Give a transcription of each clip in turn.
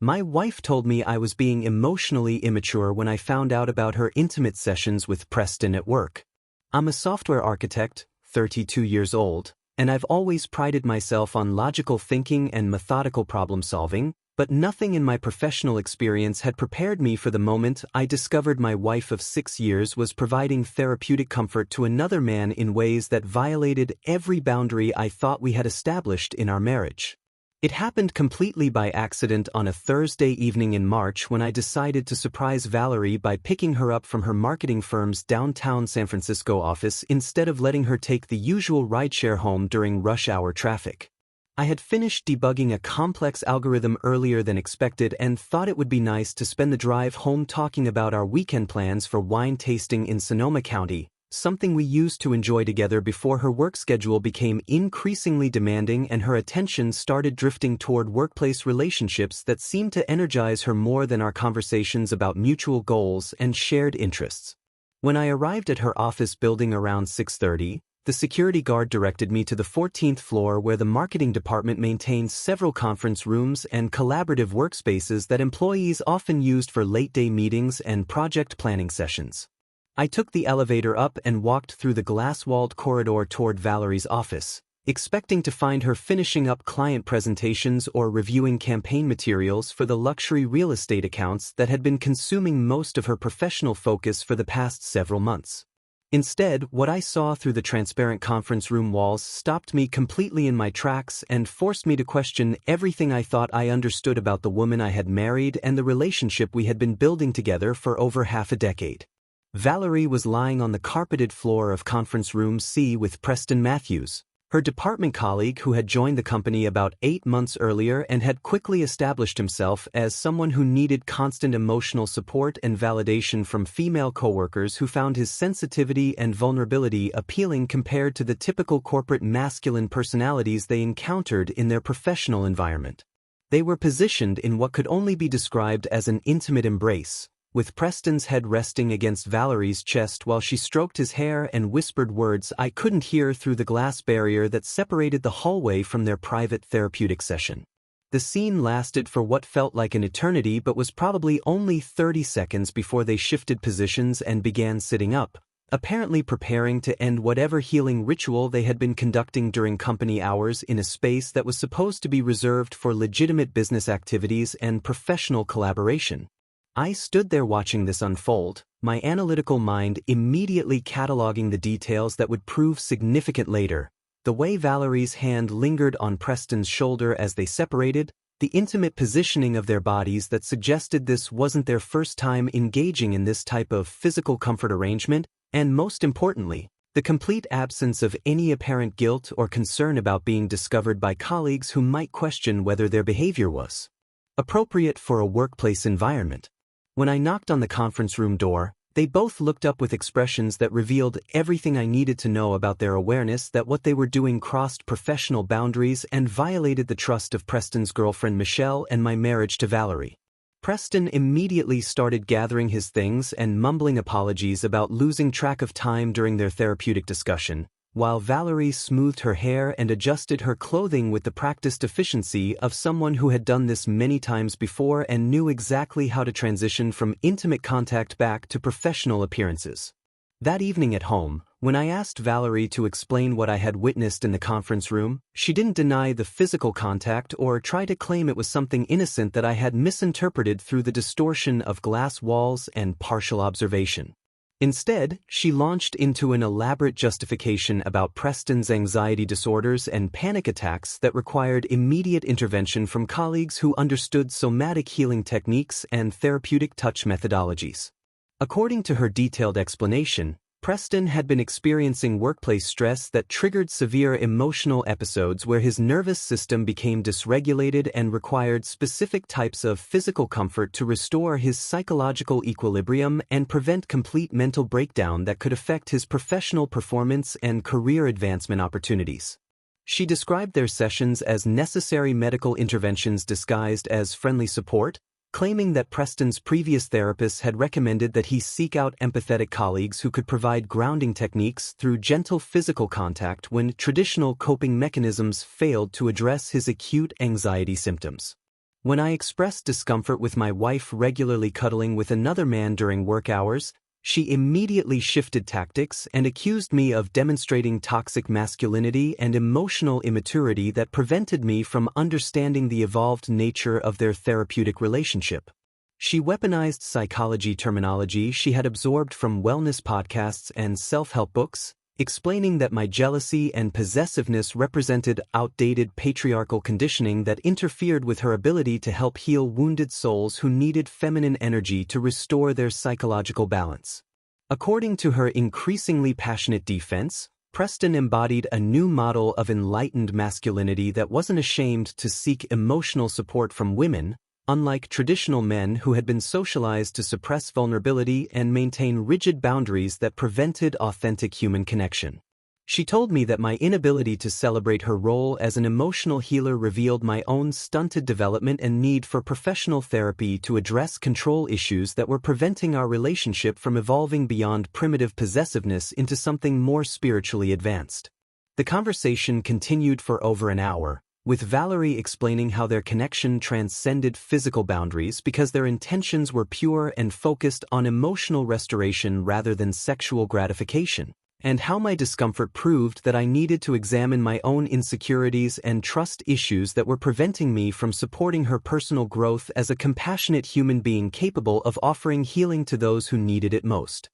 My wife told me I was being emotionally immature when I found out about her intimate sessions with Preston at work. I'm a software architect, 32 years old, and I've always prided myself on logical thinking and methodical problem solving, but nothing in my professional experience had prepared me for the moment I discovered my wife of 6 years was providing therapeutic comfort to another man in ways that violated every boundary I thought we had established in our marriage. It happened completely by accident on a Thursday evening in March when I decided to surprise Valerie by picking her up from her marketing firm's downtown San Francisco office instead of letting her take the usual rideshare home during rush hour traffic. I had finished debugging a complex algorithm earlier than expected and thought it would be nice to spend the drive home talking about our weekend plans for wine tasting in Sonoma County, something we used to enjoy together before her work schedule became increasingly demanding and her attention started drifting toward workplace relationships that seemed to energize her more than our conversations about mutual goals and shared interests. When I arrived at her office building around 6:30, the security guard directed me to the 14th floor where the marketing department maintains several conference rooms and collaborative workspaces that employees often used for late-day meetings and project planning sessions. I took the elevator up and walked through the glass-walled corridor toward Valerie's office, expecting to find her finishing up client presentations or reviewing campaign materials for the luxury real estate accounts that had been consuming most of her professional focus for the past several months. Instead, what I saw through the transparent conference room walls stopped me completely in my tracks and forced me to question everything I thought I understood about the woman I had married and the relationship we had been building together for over half a decade. Valerie was lying on the carpeted floor of Conference Room C with Preston Matthews, her department colleague who had joined the company about 8 months earlier and had quickly established himself as someone who needed constant emotional support and validation from female coworkers who found his sensitivity and vulnerability appealing compared to the typical corporate masculine personalities they encountered in their professional environment. They were positioned in what could only be described as an intimate embrace, with Preston's head resting against Valerie's chest while she stroked his hair and whispered words I couldn't hear through the glass barrier that separated the hallway from their private therapeutic session. The scene lasted for what felt like an eternity but was probably only 30 seconds before they shifted positions and began sitting up, apparently preparing to end whatever healing ritual they had been conducting during company hours in a space that was supposed to be reserved for legitimate business activities and professional collaboration. I stood there watching this unfold, my analytical mind immediately cataloging the details that would prove significant later, the way Valerie's hand lingered on Preston's shoulder as they separated, the intimate positioning of their bodies that suggested this wasn't their first time engaging in this type of physical comfort arrangement, and most importantly, the complete absence of any apparent guilt or concern about being discovered by colleagues who might question whether their behavior was appropriate for a workplace environment. When I knocked on the conference room door, they both looked up with expressions that revealed everything I needed to know about their awareness that what they were doing crossed professional boundaries and violated the trust of Preston's girlfriend Michelle and my marriage to Valerie. Preston immediately started gathering his things and mumbling apologies about losing track of time during their therapeutic discussion, while Valerie smoothed her hair and adjusted her clothing with the practiced efficiency of someone who had done this many times before and knew exactly how to transition from intimate contact back to professional appearances. That evening at home, when I asked Valerie to explain what I had witnessed in the conference room, she didn't deny the physical contact or try to claim it was something innocent that I had misinterpreted through the distortion of glass walls and partial observation. Instead, she launched into an elaborate justification about Preston's anxiety disorders and panic attacks that required immediate intervention from colleagues who understood somatic healing techniques and therapeutic touch methodologies. According to her detailed explanation, Preston had been experiencing workplace stress that triggered severe emotional episodes where his nervous system became dysregulated and required specific types of physical comfort to restore his psychological equilibrium and prevent complete mental breakdown that could affect his professional performance and career advancement opportunities. She described their sessions as necessary medical interventions disguised as friendly support, claiming that Preston's previous therapists had recommended that he seek out empathetic colleagues who could provide grounding techniques through gentle physical contact when traditional coping mechanisms failed to address his acute anxiety symptoms. When I expressed discomfort with my wife regularly cuddling with another man during work hours, she immediately shifted tactics and accused me of demonstrating toxic masculinity and emotional immaturity that prevented me from understanding the evolved nature of their therapeutic relationship. She weaponized psychology terminology she had absorbed from wellness podcasts and self-help books, explaining that my jealousy and possessiveness represented outdated patriarchal conditioning that interfered with her ability to help heal wounded souls who needed feminine energy to restore their psychological balance. According to her increasingly passionate defense, Preston embodied a new model of enlightened masculinity that wasn't ashamed to seek emotional support from women, unlike traditional men who had been socialized to suppress vulnerability and maintain rigid boundaries that prevented authentic human connection. She told me that my inability to celebrate her role as an emotional healer revealed my own stunted development and need for professional therapy to address control issues that were preventing our relationship from evolving beyond primitive possessiveness into something more spiritually advanced. The conversation continued for over an hour, with Valerie explaining how their connection transcended physical boundaries because their intentions were pure and focused on emotional restoration rather than sexual gratification, and how my discomfort proved that I needed to examine my own insecurities and trust issues that were preventing me from supporting her personal growth as a compassionate human being capable of offering healing to those who needed it most.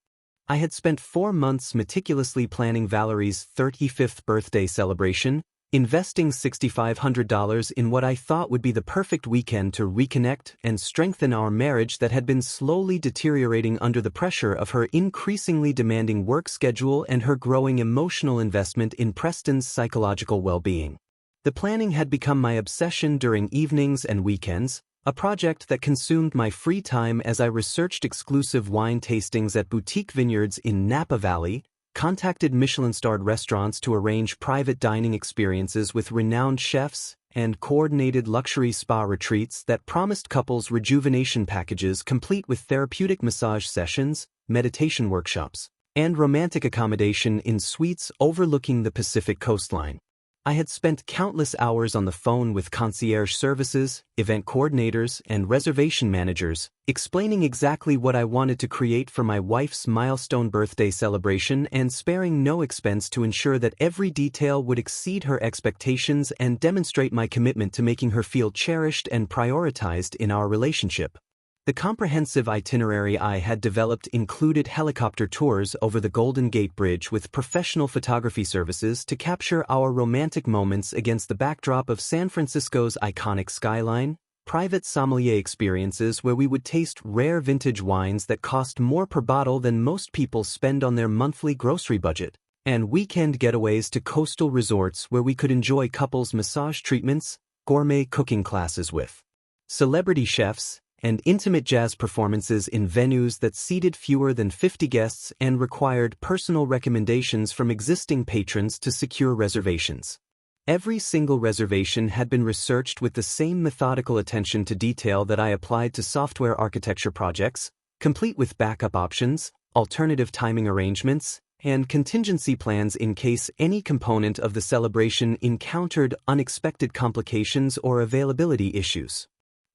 I had spent 4 months meticulously planning Valerie's 35th birthday celebration, investing $6,500 in what I thought would be the perfect weekend to reconnect and strengthen our marriage that had been slowly deteriorating under the pressure of her increasingly demanding work schedule and her growing emotional investment in Preston's psychological well-being. The planning had become my obsession during evenings and weekends, a project that consumed my free time as I researched exclusive wine tastings at boutique vineyards in Napa Valley, contacted Michelin-starred restaurants to arrange private dining experiences with renowned chefs, and coordinated luxury spa retreats that promised couples rejuvenation packages complete with therapeutic massage sessions, meditation workshops, and romantic accommodation in suites overlooking the Pacific coastline. I had spent countless hours on the phone with concierge services, event coordinators, and reservation managers, explaining exactly what I wanted to create for my wife's milestone birthday celebration and sparing no expense to ensure that every detail would exceed her expectations and demonstrate my commitment to making her feel cherished and prioritized in our relationship. The comprehensive itinerary I had developed included helicopter tours over the Golden Gate Bridge with professional photography services to capture our romantic moments against the backdrop of San Francisco's iconic skyline, private sommelier experiences where we would taste rare vintage wines that cost more per bottle than most people spend on their monthly grocery budget, and weekend getaways to coastal resorts where we could enjoy couples massage treatments, gourmet cooking classes with celebrity chefs, and intimate jazz performances in venues that seated fewer than 50 guests and required personal recommendations from existing patrons to secure reservations. Every single reservation had been researched with the same methodical attention to detail that I applied to software architecture projects, complete with backup options, alternative timing arrangements, and contingency plans in case any component of the celebration encountered unexpected complications or availability issues.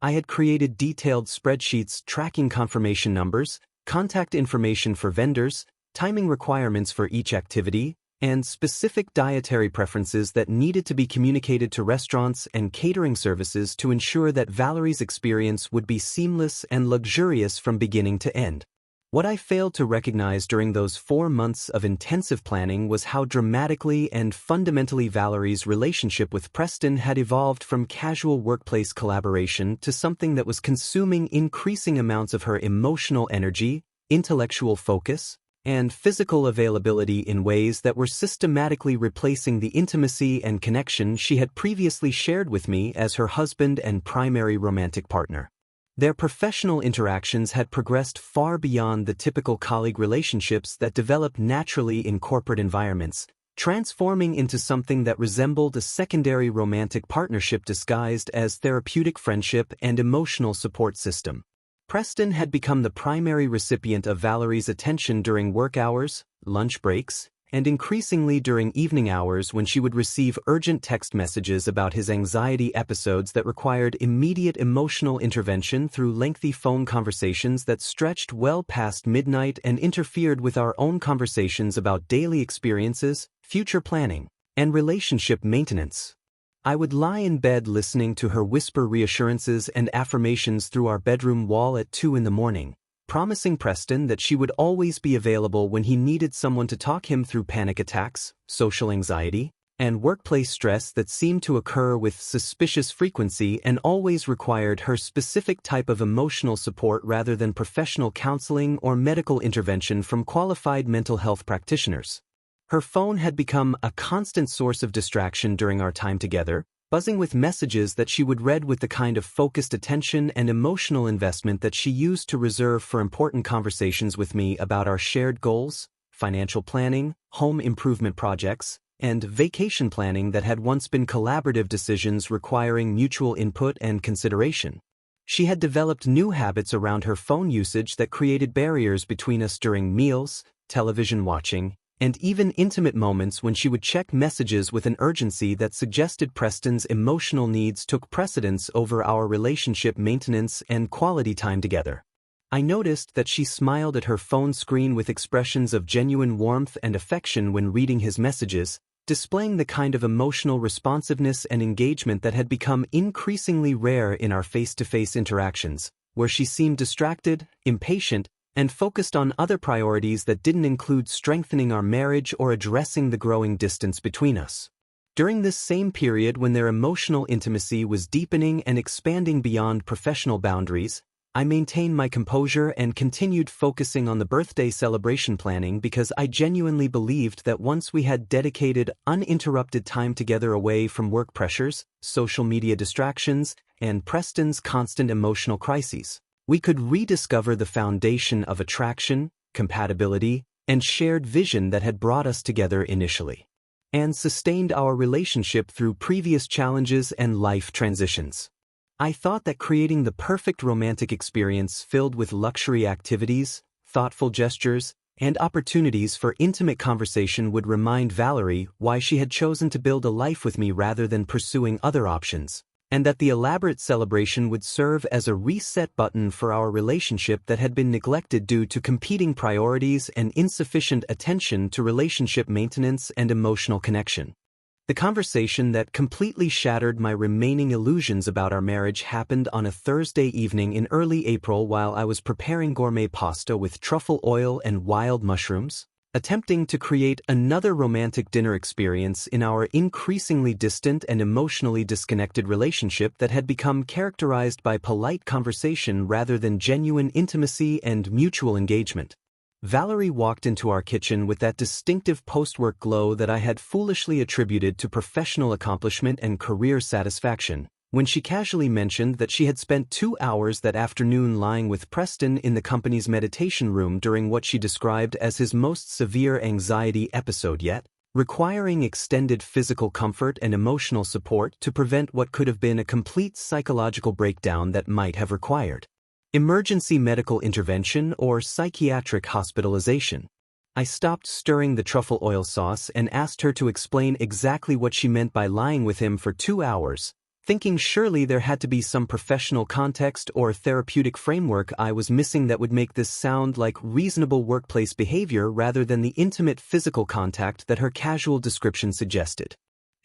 I had created detailed spreadsheets tracking confirmation numbers, contact information for vendors, timing requirements for each activity, and specific dietary preferences that needed to be communicated to restaurants and catering services to ensure that Valerie's experience would be seamless and luxurious from beginning to end. What I failed to recognize during those 4 months of intensive planning was how dramatically and fundamentally Valerie's relationship with Preston had evolved from casual workplace collaboration to something that was consuming increasing amounts of her emotional energy, intellectual focus, and physical availability in ways that were systematically replacing the intimacy and connection she had previously shared with me as her husband and primary romantic partner. Their professional interactions had progressed far beyond the typical colleague relationships that develop naturally in corporate environments, transforming into something that resembled a secondary romantic partnership disguised as therapeutic friendship and emotional support system. Preston had become the primary recipient of Valerie's attention during work hours, lunch breaks, and increasingly during evening hours when she would receive urgent text messages about his anxiety episodes that required immediate emotional intervention through lengthy phone conversations that stretched well past midnight and interfered with our own conversations about daily experiences, future planning, and relationship maintenance. I would lie in bed listening to her whisper reassurances and affirmations through our bedroom wall at 2 in the morning, promising Preston that she would always be available when he needed someone to talk him through panic attacks, social anxiety, and workplace stress that seemed to occur with suspicious frequency and always required her specific type of emotional support rather than professional counseling or medical intervention from qualified mental health practitioners. Her phone had become a constant source of distraction during our time together, buzzing with messages that she would read with the kind of focused attention and emotional investment that she used to reserve for important conversations with me about our shared goals, financial planning, home improvement projects, and vacation planning that had once been collaborative decisions requiring mutual input and consideration. She had developed new habits around her phone usage that created barriers between us during meals, television watching, and even intimate moments when she would check messages with an urgency that suggested Preston's emotional needs took precedence over our relationship maintenance and quality time together. I noticed that she smiled at her phone screen with expressions of genuine warmth and affection when reading his messages, displaying the kind of emotional responsiveness and engagement that had become increasingly rare in our face-to-face interactions, where she seemed distracted, impatient, and focused on other priorities that didn't include strengthening our marriage or addressing the growing distance between us. During this same period when their emotional intimacy was deepening and expanding beyond professional boundaries, I maintained my composure and continued focusing on the birthday celebration planning because I genuinely believed that once we had dedicated, uninterrupted time together away from work pressures, social media distractions, and Preston's constant emotional crises, we could rediscover the foundation of attraction, compatibility, and shared vision that had brought us together initially, and sustained our relationship through previous challenges and life transitions. I thought that creating the perfect romantic experience filled with luxury activities, thoughtful gestures, and opportunities for intimate conversation would remind Valerie why she had chosen to build a life with me rather than pursuing other options, and that the elaborate celebration would serve as a reset button for our relationship that had been neglected due to competing priorities and insufficient attention to relationship maintenance and emotional connection. The conversation that completely shattered my remaining illusions about our marriage happened on a Thursday evening in early April while I was preparing gourmet pasta with truffle oil and wild mushrooms, attempting to create another romantic dinner experience in our increasingly distant and emotionally disconnected relationship that had become characterized by polite conversation rather than genuine intimacy and mutual engagement. Valerie walked into our kitchen with that distinctive post-work glow that I had foolishly attributed to professional accomplishment and career satisfaction, when she casually mentioned that she had spent 2 hours that afternoon lying with Preston in the company's meditation room during what she described as his most severe anxiety episode yet, requiring extended physical comfort and emotional support to prevent what could have been a complete psychological breakdown that might have required emergency medical intervention or psychiatric hospitalization. I stopped stirring the truffle oil sauce and asked her to explain exactly what she meant by lying with him for 2 hours, thinking surely there had to be some professional context or therapeutic framework I was missing that would make this sound like reasonable workplace behavior rather than the intimate physical contact that her casual description suggested.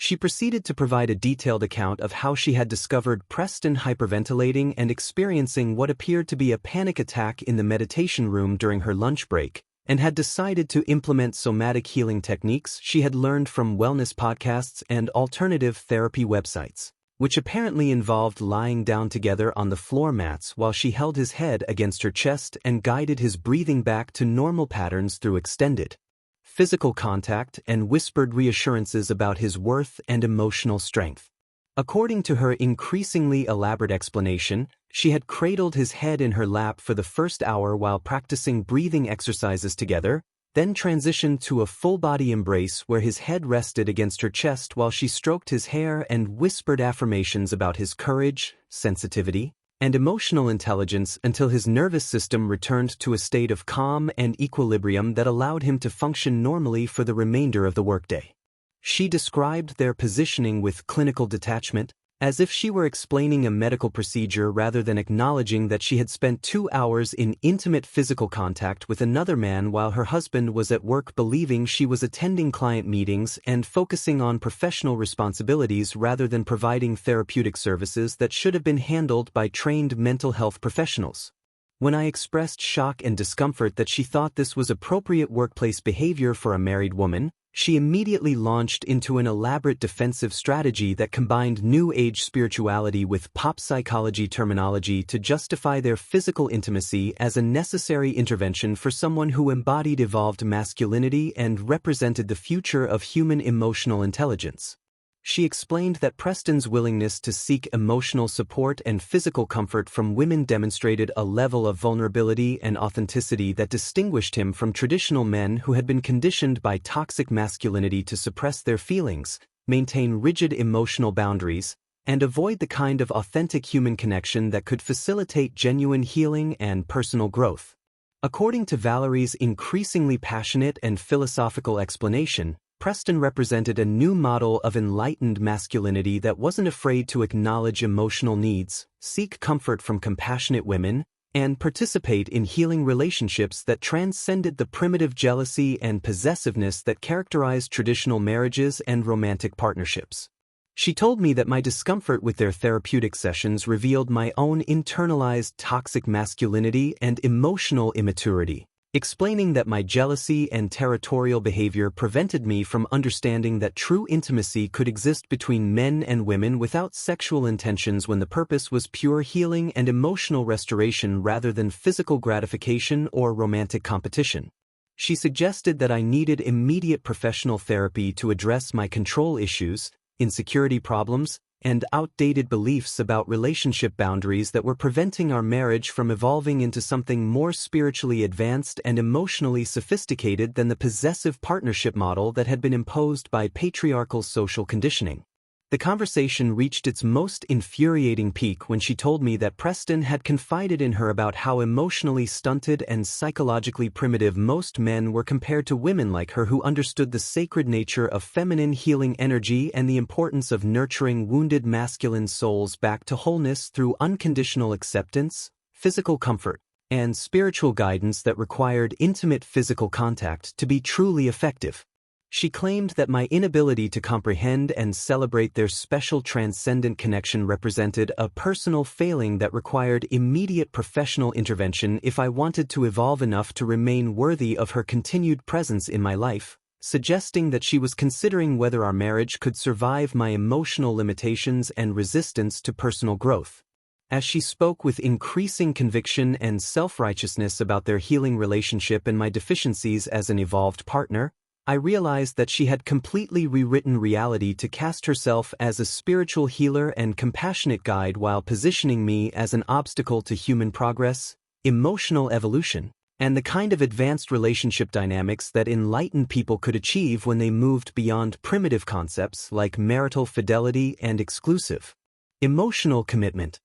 She proceeded to provide a detailed account of how she had discovered Preston hyperventilating and experiencing what appeared to be a panic attack in the meditation room during her lunch break, and had decided to implement somatic healing techniques she had learned from wellness podcasts and alternative therapy websites, which apparently involved lying down together on the floor mats while she held his head against her chest and guided his breathing back to normal patterns through extended physical contact and whispered reassurances about his worth and emotional strength. According to her increasingly elaborate explanation, she had cradled his head in her lap for the first hour while practicing breathing exercises together, then transitioned to a full-body embrace where his head rested against her chest while she stroked his hair and whispered affirmations about his courage, sensitivity, and emotional intelligence until his nervous system returned to a state of calm and equilibrium that allowed him to function normally for the remainder of the workday. She described their positioning with clinical detachment, as if she were explaining a medical procedure rather than acknowledging that she had spent 2 hours in intimate physical contact with another man while her husband was at work, believing she was attending client meetings and focusing on professional responsibilities rather than providing therapeutic services that should have been handled by trained mental health professionals. When I expressed shock and discomfort that she thought this was appropriate workplace behavior for a married woman, she immediately launched into an elaborate defensive strategy that combined New Age spirituality with pop psychology terminology to justify their physical intimacy as a necessary intervention for someone who embodied evolved masculinity and represented the future of human emotional intelligence. She explained that Preston's willingness to seek emotional support and physical comfort from women demonstrated a level of vulnerability and authenticity that distinguished him from traditional men who had been conditioned by toxic masculinity to suppress their feelings, maintain rigid emotional boundaries, and avoid the kind of authentic human connection that could facilitate genuine healing and personal growth. According to Valerie's increasingly passionate and philosophical explanation, Preston represented a new model of enlightened masculinity that wasn't afraid to acknowledge emotional needs, seek comfort from compassionate women, and participate in healing relationships that transcended the primitive jealousy and possessiveness that characterized traditional marriages and romantic partnerships. She told me that my discomfort with their therapeutic sessions revealed my own internalized toxic masculinity and emotional immaturity, explaining that my jealousy and territorial behavior prevented me from understanding that true intimacy could exist between men and women without sexual intentions when the purpose was pure healing and emotional restoration rather than physical gratification or romantic competition. She suggested that I needed immediate professional therapy to address my control issues, insecurity problems, and outdated beliefs about relationship boundaries that were preventing our marriage from evolving into something more spiritually advanced and emotionally sophisticated than the possessive partnership model that had been imposed by patriarchal social conditioning. The conversation reached its most infuriating peak when she told me that Preston had confided in her about how emotionally stunted and psychologically primitive most men were compared to women like her who understood the sacred nature of feminine healing energy and the importance of nurturing wounded masculine souls back to wholeness through unconditional acceptance, physical comfort, and spiritual guidance that required intimate physical contact to be truly effective. She claimed that my inability to comprehend and celebrate their special transcendent connection represented a personal failing that required immediate professional intervention if I wanted to evolve enough to remain worthy of her continued presence in my life, suggesting that she was considering whether our marriage could survive my emotional limitations and resistance to personal growth. As she spoke with increasing conviction and self-righteousness about their healing relationship and my deficiencies as an evolved partner, I realized that she had completely rewritten reality to cast herself as a spiritual healer and compassionate guide while positioning me as an obstacle to human progress, emotional evolution, and the kind of advanced relationship dynamics that enlightened people could achieve when they moved beyond primitive concepts like marital fidelity and exclusive emotional commitment.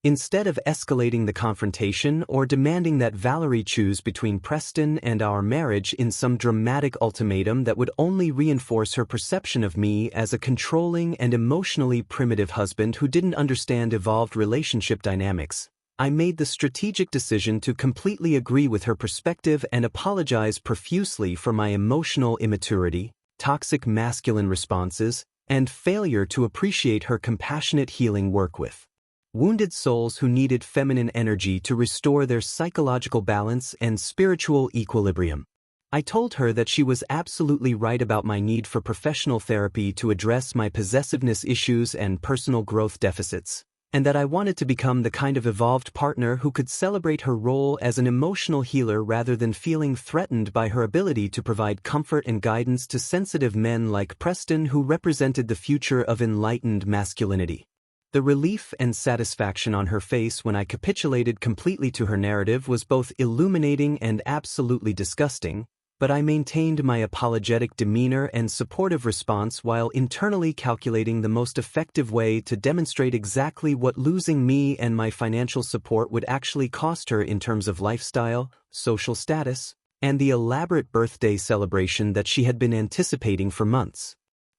Instead of escalating the confrontation or demanding that Valerie choose between Preston and our marriage in some dramatic ultimatum that would only reinforce her perception of me as a controlling and emotionally primitive husband who didn't understand evolved relationship dynamics, I made the strategic decision to completely agree with her perspective and apologize profusely for my emotional immaturity, toxic masculine responses, and failure to appreciate her compassionate healing work with wounded souls who needed feminine energy to restore their psychological balance and spiritual equilibrium. I told her that she was absolutely right about my need for professional therapy to address my possessiveness issues and personal growth deficits, and that I wanted to become the kind of evolved partner who could celebrate her role as an emotional healer rather than feeling threatened by her ability to provide comfort and guidance to sensitive men like Preston who represented the future of enlightened masculinity. The relief and satisfaction on her face when I capitulated completely to her narrative was both illuminating and absolutely disgusting, but I maintained my apologetic demeanor and supportive response while internally calculating the most effective way to demonstrate exactly what losing me and my financial support would actually cost her in terms of lifestyle, social status, and the elaborate birthday celebration that she had been anticipating for months.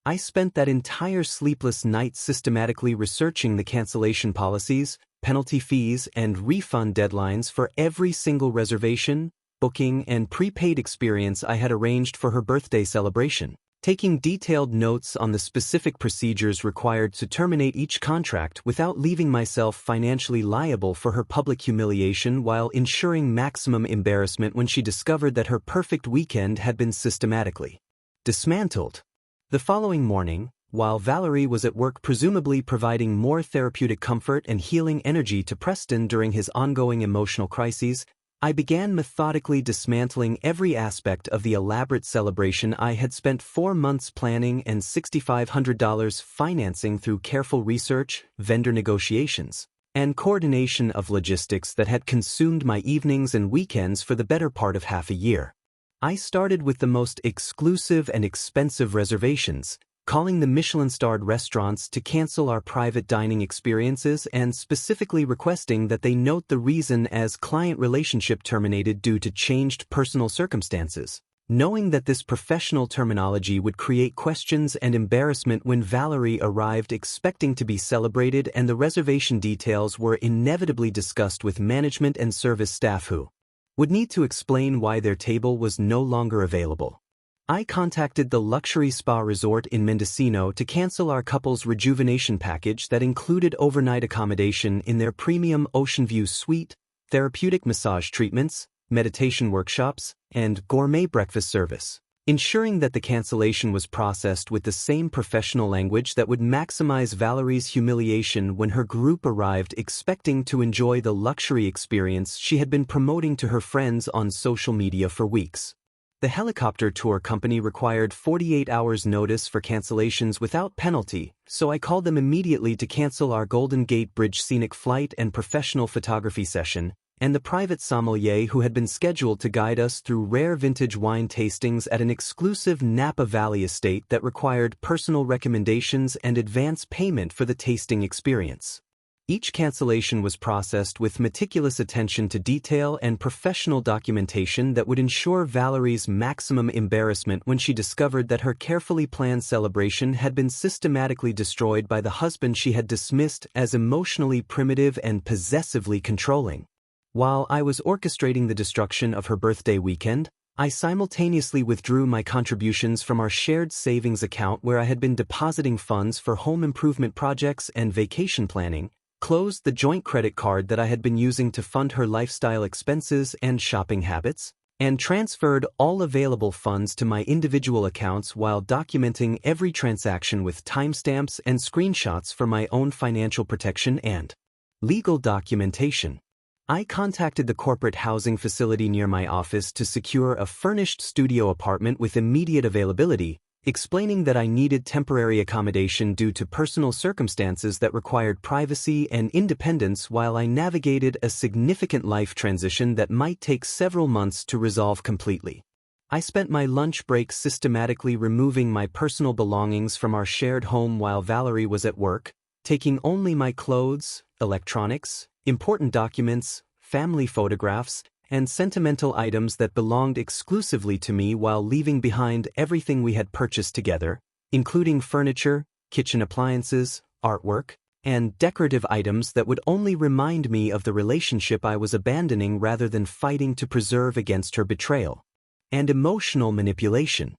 I spent that entire sleepless night systematically researching the cancellation policies, penalty fees, and refund deadlines for every single reservation, booking, and prepaid experience I had arranged for her birthday celebration, taking detailed notes on the specific procedures required to terminate each contract without leaving myself financially liable for her public humiliation while ensuring maximum embarrassment when she discovered that her perfect weekend had been systematically dismantled. The following morning, while Valerie was at work presumably providing more therapeutic comfort and healing energy to Preston during his ongoing emotional crises, I began methodically dismantling every aspect of the elaborate celebration I had spent 4 months planning and $6,500 financing through careful research, vendor negotiations, and coordination of logistics that had consumed my evenings and weekends for the better part of half a year. I started with the most exclusive and expensive reservations, calling the Michelin-starred restaurants to cancel our private dining experiences and specifically requesting that they note the reason as client relationship terminated due to changed personal circumstances, knowing that this professional terminology would create questions and embarrassment when Valerie arrived expecting to be celebrated and the reservation details were inevitably discussed with management and service staff who would need to explain why their table was no longer available. I contacted the luxury spa resort in Mendocino to cancel our couple's rejuvenation package that included overnight accommodation in their premium Ocean View suite, therapeutic massage treatments, meditation workshops, and gourmet breakfast service, ensuring that the cancellation was processed with the same professional language that would maximize Valerie's humiliation when her group arrived expecting to enjoy the luxury experience she had been promoting to her friends on social media for weeks. The helicopter tour company required 48 hours notice for cancellations without penalty, so I called them immediately to cancel our Golden Gate Bridge scenic flight and professional photography session, and the private sommelier who had been scheduled to guide us through rare vintage wine tastings at an exclusive Napa Valley estate that required personal recommendations and advance payment for the tasting experience. Each cancellation was processed with meticulous attention to detail and professional documentation that would ensure Valerie's maximum embarrassment when she discovered that her carefully planned celebration had been systematically destroyed by the husband she had dismissed as emotionally primitive and possessively controlling. While I was orchestrating the destruction of her birthday weekend, I simultaneously withdrew my contributions from our shared savings account where I had been depositing funds for home improvement projects and vacation planning, closed the joint credit card that I had been using to fund her lifestyle expenses and shopping habits, and transferred all available funds to my individual accounts while documenting every transaction with timestamps and screenshots for my own financial protection and legal documentation. I contacted the corporate housing facility near my office to secure a furnished studio apartment with immediate availability, explaining that I needed temporary accommodation due to personal circumstances that required privacy and independence while I navigated a significant life transition that might take several months to resolve completely. I spent my lunch break systematically removing my personal belongings from our shared home while Valerie was at work, taking only my clothes, electronics, important documents, family photographs, and sentimental items that belonged exclusively to me while leaving behind everything we had purchased together, including furniture, kitchen appliances, artwork, and decorative items that would only remind me of the relationship I was abandoning rather than fighting to preserve against her betrayal. And emotional manipulation.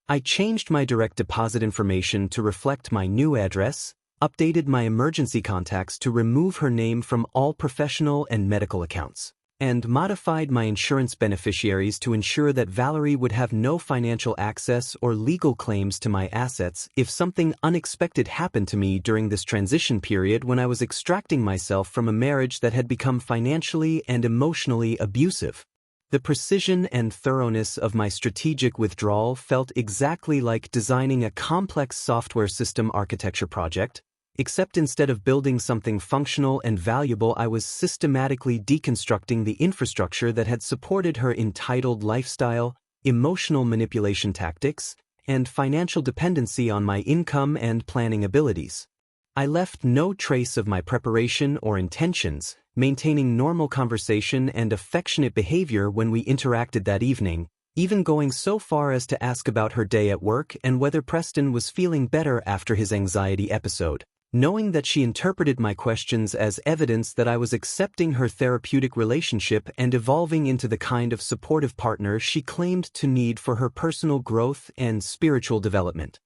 I changed my direct deposit information to reflect my new address, updated my emergency contacts to remove her name from all professional and medical accounts, and modified my insurance beneficiaries to ensure that Valerie would have no financial access or legal claims to my assets if something unexpected happened to me during this transition period when I was extracting myself from a marriage that had become financially and emotionally abusive. The precision and thoroughness of my strategic withdrawal felt exactly like designing a complex software system architecture project, except instead of building something functional and valuable, I was systematically deconstructing the infrastructure that had supported her entitled lifestyle, emotional manipulation tactics, and financial dependency on my income and planning abilities. I left no trace of my preparation or intentions, maintaining normal conversation and affectionate behavior when we interacted that evening, even going so far as to ask about her day at work and whether Preston was feeling better after his anxiety episode, knowing that she interpreted my questions as evidence that I was accepting her therapeutic relationship and evolving into the kind of supportive partner she claimed to need for her personal growth and spiritual development.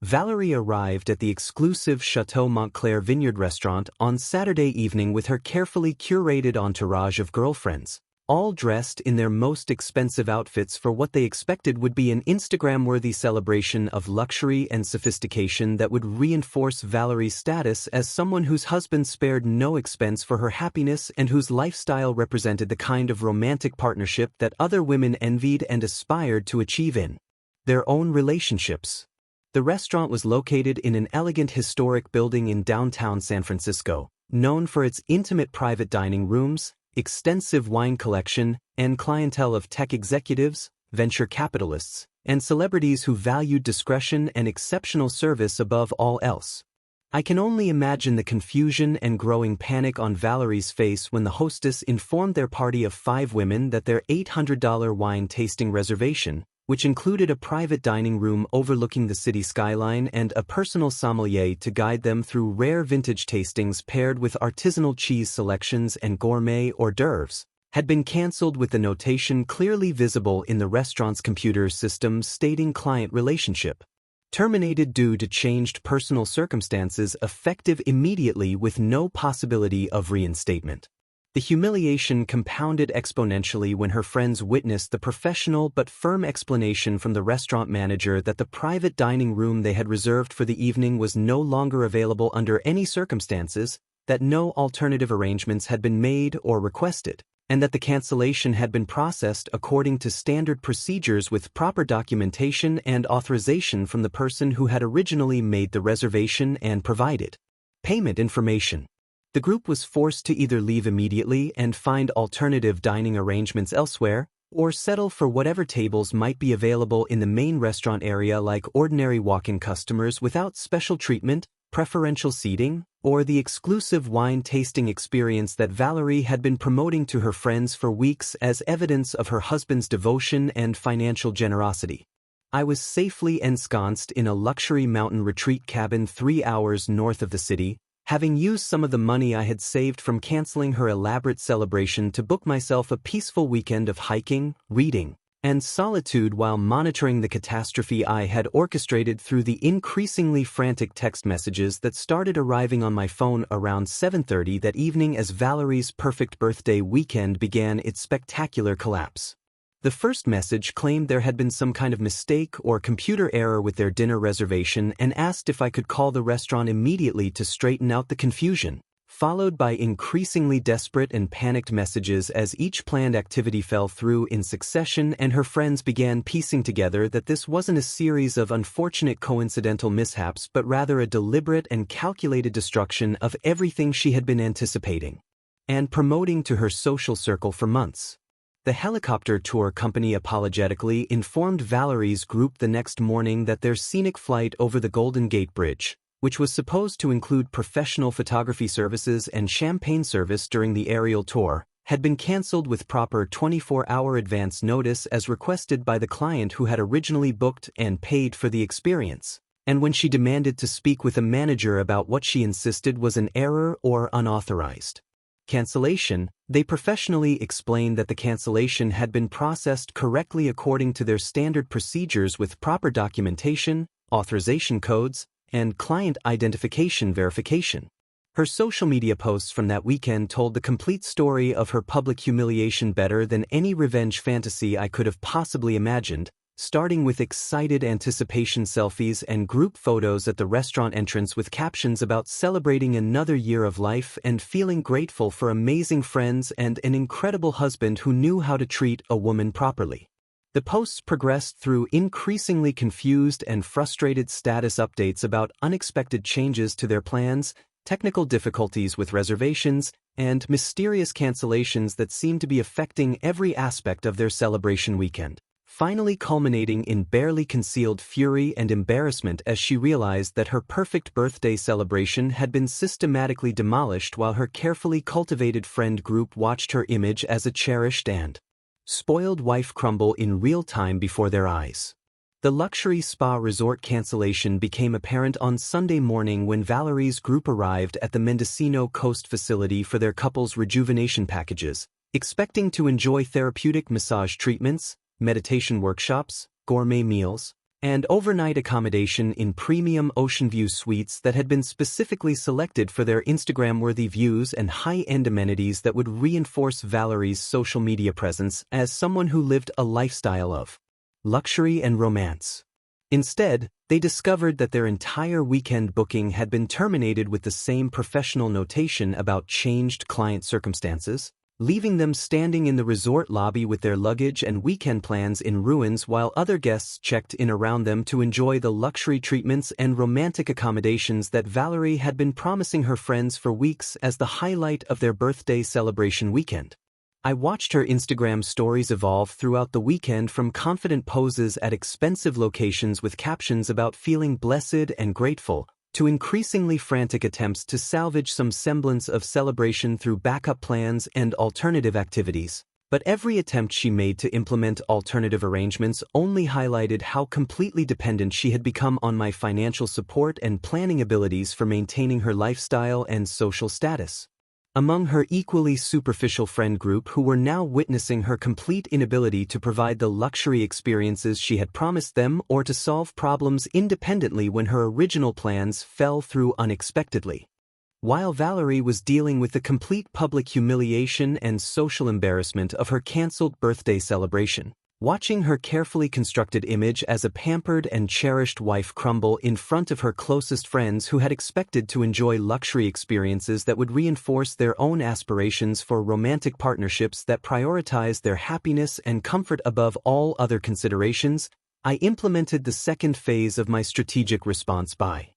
Valerie arrived at the exclusive Chateau Montclair Vineyard restaurant on Saturday evening with her carefully curated entourage of girlfriends, all dressed in their most expensive outfits for what they expected would be an Instagram-worthy celebration of luxury and sophistication that would reinforce Valerie's status as someone whose husband spared no expense for her happiness and whose lifestyle represented the kind of romantic partnership that other women envied and aspired to achieve in their own relationships. The restaurant was located in an elegant historic building in downtown San Francisco, known for its intimate private dining rooms, extensive wine collection, and clientele of tech executives, venture capitalists, and celebrities who valued discretion and exceptional service above all else. I can only imagine the confusion and growing panic on Valerie's face when the hostess informed their party of 5 women that their $800 wine tasting reservation, which included a private dining room overlooking the city skyline and a personal sommelier to guide them through rare vintage tastings paired with artisanal cheese selections and gourmet hors d'oeuvres, had been cancelled with the notation clearly visible in the restaurant's computer system stating client relationship terminated due to changed personal circumstances effective immediately with no possibility of reinstatement. The humiliation compounded exponentially when her friends witnessed the professional but firm explanation from the restaurant manager that the private dining room they had reserved for the evening was no longer available under any circumstances, that no alternative arrangements had been made or requested, and that the cancellation had been processed according to standard procedures with proper documentation and authorization from the person who had originally made the reservation and provided payment information. The group was forced to either leave immediately and find alternative dining arrangements elsewhere, or settle for whatever tables might be available in the main restaurant area like ordinary walk-in customers without special treatment, preferential seating, or the exclusive wine tasting experience that Valerie had been promoting to her friends for weeks as evidence of her husband's devotion and financial generosity. I was safely ensconced in a luxury mountain retreat cabin 3 hours north of the city, having used some of the money I had saved from canceling her elaborate celebration to book myself a peaceful weekend of hiking, reading, and solitude while monitoring the catastrophe I had orchestrated through the increasingly frantic text messages that started arriving on my phone around 7:30 that evening as Valerie's perfect birthday weekend began its spectacular collapse. The first message claimed there had been some kind of mistake or computer error with their dinner reservation and asked if I could call the restaurant immediately to straighten out the confusion, followed by increasingly desperate and panicked messages as each planned activity fell through in succession and her friends began piecing together that this wasn't a series of unfortunate coincidental mishaps but rather a deliberate and calculated destruction of everything she had been anticipating and promoting to her social circle for months. The helicopter tour company apologetically informed Valerie's group the next morning that their scenic flight over the Golden Gate Bridge, which was supposed to include professional photography services and champagne service during the aerial tour, had been cancelled with proper 24-hour advance notice as requested by the client who had originally booked and paid for the experience, and when she demanded to speak with a manager about what she insisted was an error or unauthorized cancellation, they professionally explained that the cancellation had been processed correctly according to their standard procedures with proper documentation, authorization codes, and client identification verification. Her social media posts from that weekend told the complete story of her public humiliation better than any revenge fantasy I could have possibly imagined, starting with excited anticipation selfies and group photos at the restaurant entrance with captions about celebrating another year of life and feeling grateful for amazing friends and an incredible husband who knew how to treat a woman properly. The posts progressed through increasingly confused and frustrated status updates about unexpected changes to their plans, technical difficulties with reservations, and mysterious cancellations that seemed to be affecting every aspect of their celebration weekend. finally culminating in barely concealed fury and embarrassment as she realized that her perfect birthday celebration had been systematically demolished while her carefully cultivated friend group watched her image as a cherished and spoiled wife crumble in real time before their eyes. The luxury spa resort cancellation became apparent on Sunday morning when Valerie's group arrived at the Mendocino Coast facility for their couple's rejuvenation packages, expecting to enjoy therapeutic massage treatments, meditation workshops, gourmet meals, and overnight accommodation in premium ocean view suites that had been specifically selected for their Instagram-worthy views and high-end amenities that would reinforce Valerie's social media presence as someone who lived a lifestyle of luxury and romance. Instead, they discovered that their entire weekend booking had been terminated with the same professional notation about changed client circumstances, leaving them standing in the resort lobby with their luggage and weekend plans in ruins while other guests checked in around them to enjoy the luxury treatments and romantic accommodations that Valerie had been promising her friends for weeks as the highlight of their birthday celebration weekend. I watched her Instagram stories evolve throughout the weekend from confident poses at expensive locations with captions about feeling blessed and grateful, to increasingly frantic attempts to salvage some semblance of celebration through backup plans and alternative activities. But every attempt she made to implement alternative arrangements only highlighted how completely dependent she had become on my financial support and planning abilities for maintaining her lifestyle and social status. Among her equally superficial friend group who were now witnessing her complete inability to provide the luxury experiences she had promised them or to solve problems independently when her original plans fell through unexpectedly. While Valerie was dealing with the complete public humiliation and social embarrassment of her cancelled birthday celebration, watching her carefully constructed image as a pampered and cherished wife crumble in front of her closest friends who had expected to enjoy luxury experiences that would reinforce their own aspirations for romantic partnerships that prioritized their happiness and comfort above all other considerations, I implemented the second phase of my strategic response by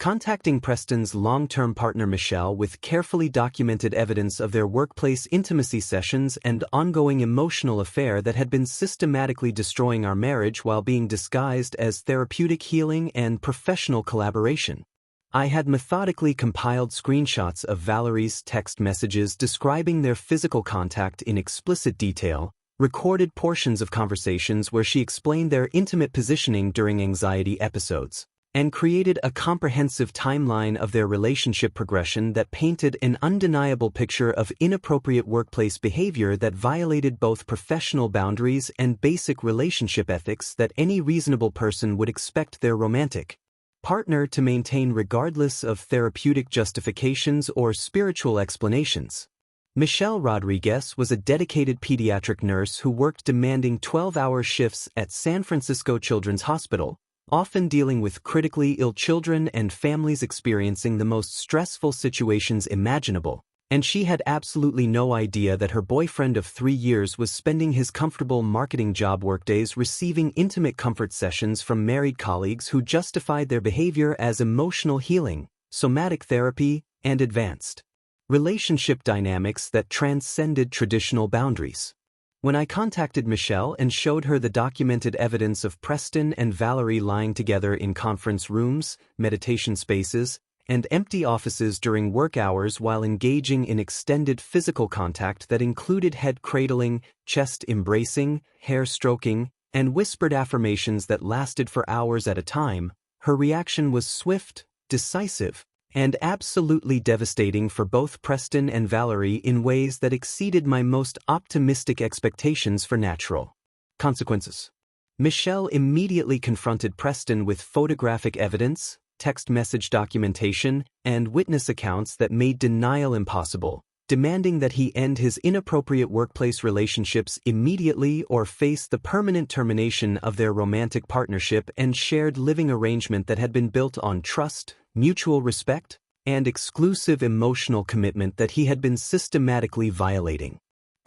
contacting Preston's long-term partner Michelle with carefully documented evidence of their workplace intimacy sessions and ongoing emotional affair that had been systematically destroying our marriage while being disguised as therapeutic healing and professional collaboration. I had methodically compiled screenshots of Valerie's text messages describing their physical contact in explicit detail, recorded portions of conversations where she explained their intimate positioning during anxiety episodes, and created a comprehensive timeline of their relationship progression that painted an undeniable picture of inappropriate workplace behavior that violated both professional boundaries and basic relationship ethics that any reasonable person would expect their romantic partner to maintain regardless of therapeutic justifications or spiritual explanations. Michelle Rodriguez was a dedicated pediatric nurse who worked demanding 12-hour shifts at San Francisco Children's Hospital, often dealing with critically ill children and families experiencing the most stressful situations imaginable, and she had absolutely no idea that her boyfriend of 3 years was spending his comfortable marketing job workdays receiving intimate comfort sessions from married colleagues who justified their behavior as emotional healing, somatic therapy, and advanced relationship dynamics that transcended traditional boundaries. When I contacted Michelle and showed her the documented evidence of Preston and Valerie lying together in conference rooms, meditation spaces, and empty offices during work hours while engaging in extended physical contact that included head cradling, chest embracing, hair stroking, and whispered affirmations that lasted for hours at a time, her reaction was swift, decisive, and absolutely devastating for both Preston and Valerie in ways that exceeded my most optimistic expectations for natural consequences. Michelle immediately confronted Preston with photographic evidence, text message documentation, and witness accounts that made denial impossible, demanding that he end his inappropriate workplace relationships immediately or face the permanent termination of their romantic partnership and shared living arrangement that had been built on trust, mutual respect, and exclusive emotional commitment that he had been systematically violating.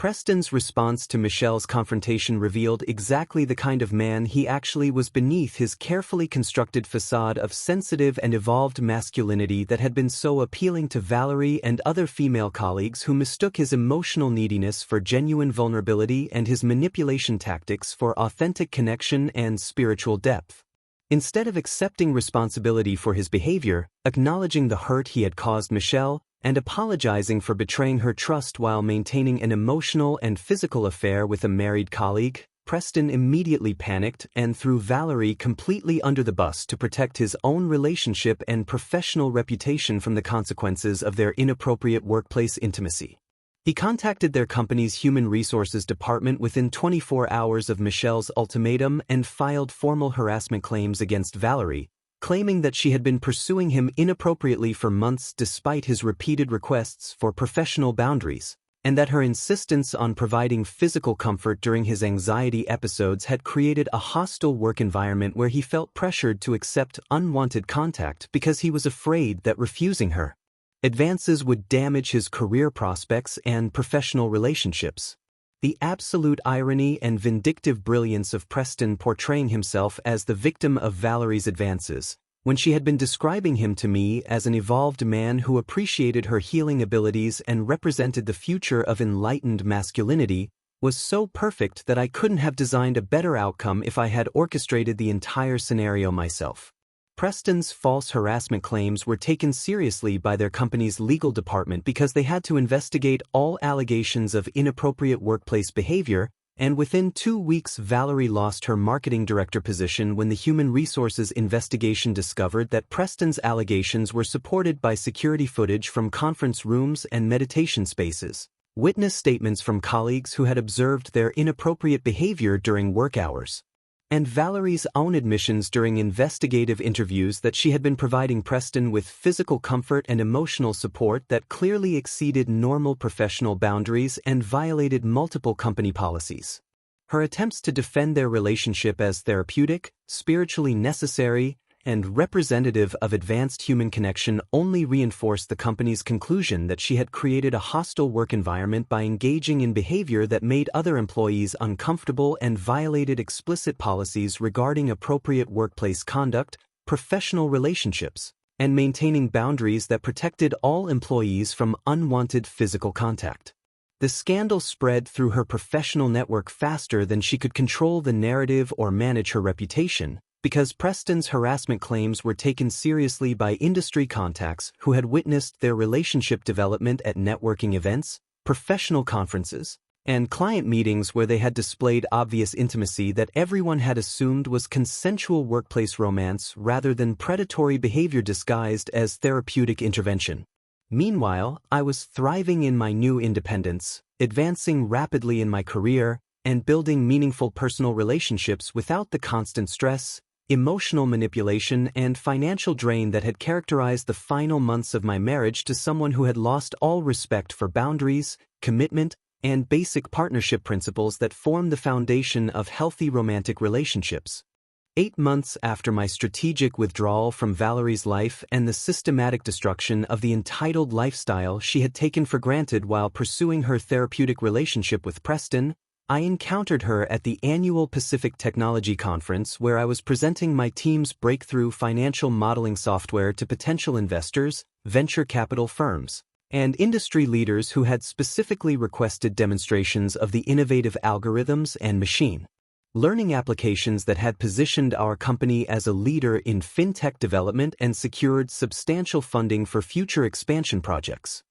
Preston's response to Michelle's confrontation revealed exactly the kind of man he actually was beneath his carefully constructed facade of sensitive and evolved masculinity that had been so appealing to Valerie and other female colleagues who mistook his emotional neediness for genuine vulnerability and his manipulation tactics for authentic connection and spiritual depth. Instead of accepting responsibility for his behavior, acknowledging the hurt he had caused Michelle, and apologizing for betraying her trust while maintaining an emotional and physical affair with a married colleague, Preston immediately panicked and threw Valerie completely under the bus to protect his own relationship and professional reputation from the consequences of their inappropriate workplace intimacy. He contacted their company's human resources department within 24 hours of Michelle's ultimatum and filed formal harassment claims against Valerie, claiming that she had been pursuing him inappropriately for months despite his repeated requests for professional boundaries, and that her insistence on providing physical comfort during his anxiety episodes had created a hostile work environment where he felt pressured to accept unwanted contact because he was afraid that refusing her advances would damage his career prospects and professional relationships. The absolute irony and vindictive brilliance of Preston portraying himself as the victim of Valerie's advances, when she had been describing him to me as an evolved man who appreciated her healing abilities and represented the future of enlightened masculinity, was so perfect that I couldn't have designed a better outcome if I had orchestrated the entire scenario myself. Preston's false harassment claims were taken seriously by their company's legal department because they had to investigate all allegations of inappropriate workplace behavior, and within 2 weeks Valerie lost her marketing director position when the human resources investigation discovered that Preston's allegations were supported by security footage from conference rooms and meditation spaces, witness statements from colleagues who had observed their inappropriate behavior during work hours, and Valerie's own admissions during investigative interviews that she had been providing Preston with physical comfort and emotional support that clearly exceeded normal professional boundaries and violated multiple company policies. Her attempts to defend their relationship as therapeutic, spiritually necessary, and representative of advanced human connection only reinforced the company's conclusion that she had created a hostile work environment by engaging in behavior that made other employees uncomfortable and violated explicit policies regarding appropriate workplace conduct, professional relationships, and maintaining boundaries that protected all employees from unwanted physical contact. The scandal spread through her professional network faster than she could control the narrative or manage her reputation, because Preston's harassment claims were taken seriously by industry contacts who had witnessed their relationship development at networking events, professional conferences, and client meetings where they had displayed obvious intimacy that everyone had assumed was consensual workplace romance rather than predatory behavior disguised as therapeutic intervention. Meanwhile, I was thriving in my new independence, advancing rapidly in my career, and building meaningful personal relationships without the constant stress, emotional manipulation, and financial drain that had characterized the final months of my marriage to someone who had lost all respect for boundaries, commitment, and basic partnership principles that form the foundation of healthy romantic relationships. 8 months after my strategic withdrawal from Valerie's life and the systematic destruction of the entitled lifestyle she had taken for granted while pursuing her therapeutic relationship with Preston, I encountered her at the annual Pacific Technology Conference where I was presenting my team's breakthrough financial modeling software to potential investors, venture capital firms, and industry leaders who had specifically requested demonstrations of the innovative algorithms and machine learning applications that had positioned our company as a leader in fintech development and secured substantial funding for future expansion projects.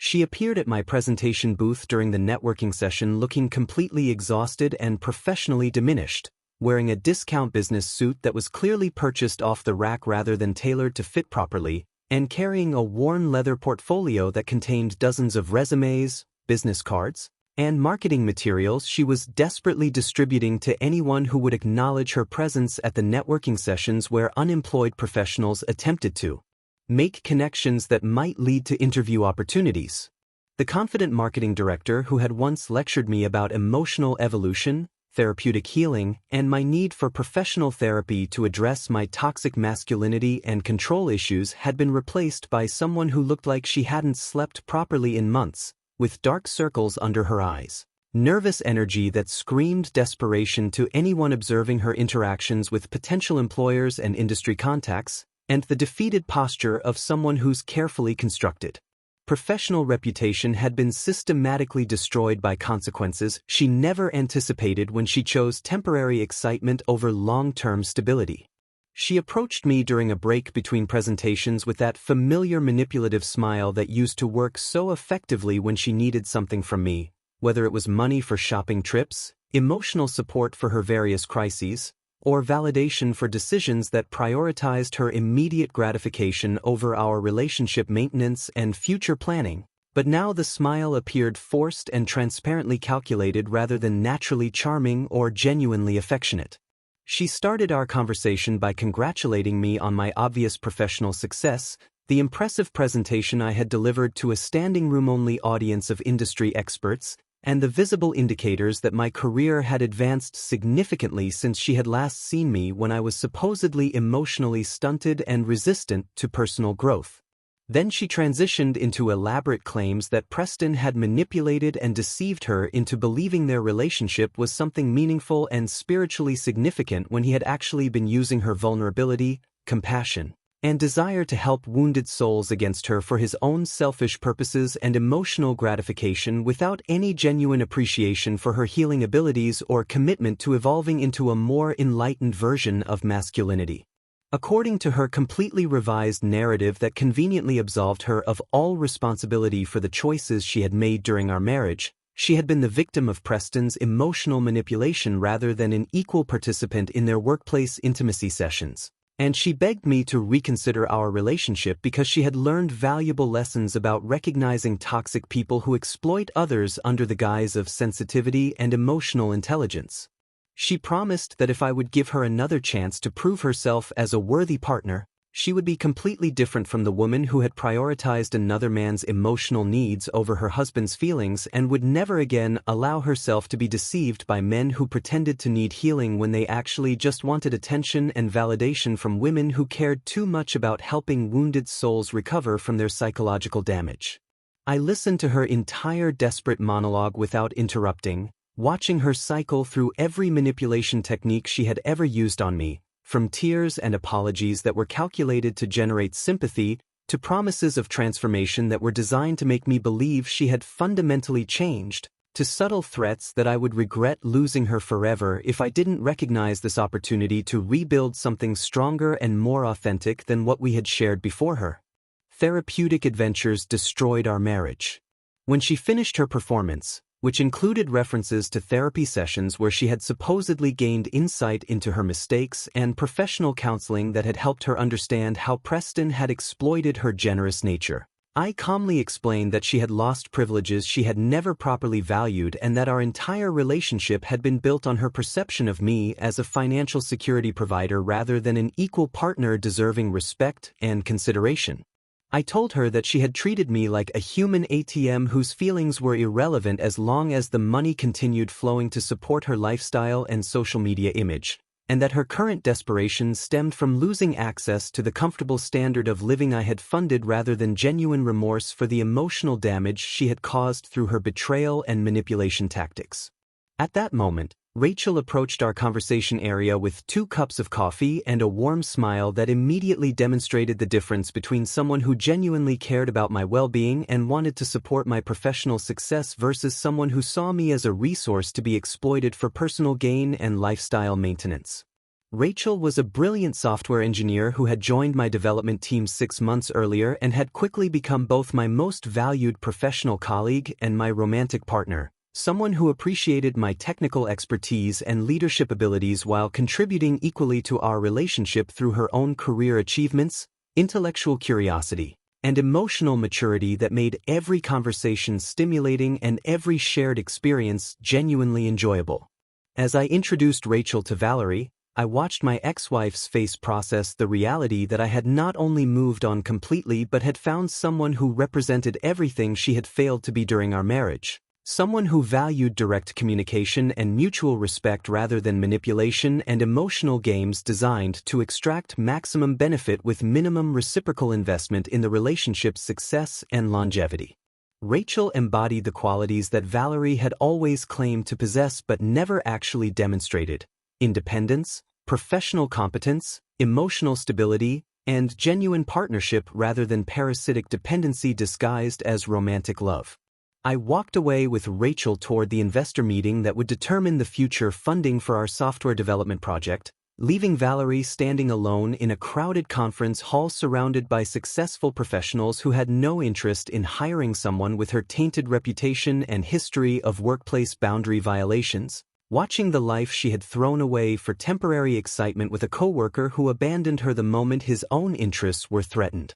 She appeared at my presentation booth during the networking session looking completely exhausted and professionally diminished, wearing a discount business suit that was clearly purchased off the rack rather than tailored to fit properly, and carrying a worn leather portfolio that contained dozens of resumes, business cards, and marketing materials she was desperately distributing to anyone who would acknowledge her presence at the networking sessions where unemployed professionals attempted to make connections that might lead to interview opportunities. The confident marketing director who had once lectured me about emotional evolution, therapeutic healing, and my need for professional therapy to address my toxic masculinity and control issues had been replaced by someone who looked like she hadn't slept properly in months, with dark circles under her eyes, nervous energy that screamed desperation to anyone observing her interactions with potential employers and industry contacts, and the defeated posture of someone whose carefully constructed professional reputation had been systematically destroyed by consequences she never anticipated when she chose temporary excitement over long-term stability. She approached me during a break between presentations with that familiar manipulative smile that used to work so effectively when she needed something from me, whether it was money for shopping trips, emotional support for her various crises, or validation for decisions that prioritized her immediate gratification over our relationship maintenance and future planning. But now the smile appeared forced and transparently calculated rather than naturally charming or genuinely affectionate. She started our conversation by congratulating me on my obvious professional success, the impressive presentation I had delivered to a standing room-only audience of industry experts, and the visible indicators that my career had advanced significantly since she had last seen me when I was supposedly emotionally stunted and resistant to personal growth. Then she transitioned into elaborate claims that Preston had manipulated and deceived her into believing their relationship was something meaningful and spiritually significant when he had actually been using her vulnerability, compassion, and desire to help wounded souls against her for his own selfish purposes and emotional gratification without any genuine appreciation for her healing abilities or commitment to evolving into a more enlightened version of masculinity. According to her completely revised narrative that conveniently absolved her of all responsibility for the choices she had made during our marriage, she had been the victim of Preston's emotional manipulation rather than an equal participant in their workplace intimacy sessions. And she begged me to reconsider our relationship because she had learned valuable lessons about recognizing toxic people who exploit others under the guise of sensitivity and emotional intelligence. She promised that if I would give her another chance to prove herself as a worthy partner, she would be completely different from the woman who had prioritized another man's emotional needs over her husband's feelings and would never again allow herself to be deceived by men who pretended to need healing when they actually just wanted attention and validation from women who cared too much about helping wounded souls recover from their psychological damage. I listened to her entire desperate monologue without interrupting, watching her cycle through every manipulation technique she had ever used on me, from tears and apologies that were calculated to generate sympathy, to promises of transformation that were designed to make me believe she had fundamentally changed, to subtle threats that I would regret losing her forever if I didn't recognize this opportunity to rebuild something stronger and more authentic than what we had shared before her. Therapeutic adventures destroyed our marriage. When she finished her performance, which included references to therapy sessions where she had supposedly gained insight into her mistakes and professional counseling that had helped her understand how Preston had exploited her generous nature, I calmly explained that she had lost privileges she had never properly valued and that our entire relationship had been built on her perception of me as a financial security provider rather than an equal partner deserving respect and consideration. I told her that she had treated me like a human ATM whose feelings were irrelevant as long as the money continued flowing to support her lifestyle and social media image, and that her current desperation stemmed from losing access to the comfortable standard of living I had funded rather than genuine remorse for the emotional damage she had caused through her betrayal and manipulation tactics. At that moment, Rachel approached our conversation area with 2 cups of coffee and a warm smile that immediately demonstrated the difference between someone who genuinely cared about my well-being and wanted to support my professional success versus someone who saw me as a resource to be exploited for personal gain and lifestyle maintenance. Rachel was a brilliant software engineer who had joined my development team 6 months earlier and had quickly become both my most valued professional colleague and my romantic partner. Someone who appreciated my technical expertise and leadership abilities while contributing equally to our relationship through her own career achievements, intellectual curiosity, and emotional maturity that made every conversation stimulating and every shared experience genuinely enjoyable. As I introduced Rachel to Valerie, I watched my ex-wife's face process the reality that I had not only moved on completely but had found someone who represented everything she had failed to be during our marriage. Someone who valued direct communication and mutual respect rather than manipulation and emotional games designed to extract maximum benefit with minimum reciprocal investment in the relationship's success and longevity. Rachel embodied the qualities that Valerie had always claimed to possess but never actually demonstrated: independence, professional competence, emotional stability, and genuine partnership rather than parasitic dependency disguised as romantic love. I walked away with Rachel toward the investor meeting that would determine the future funding for our software development project, leaving Valerie standing alone in a crowded conference hall surrounded by successful professionals who had no interest in hiring someone with her tainted reputation and history of workplace boundary violations, watching the life she had thrown away for temporary excitement with a coworker who abandoned her the moment his own interests were threatened.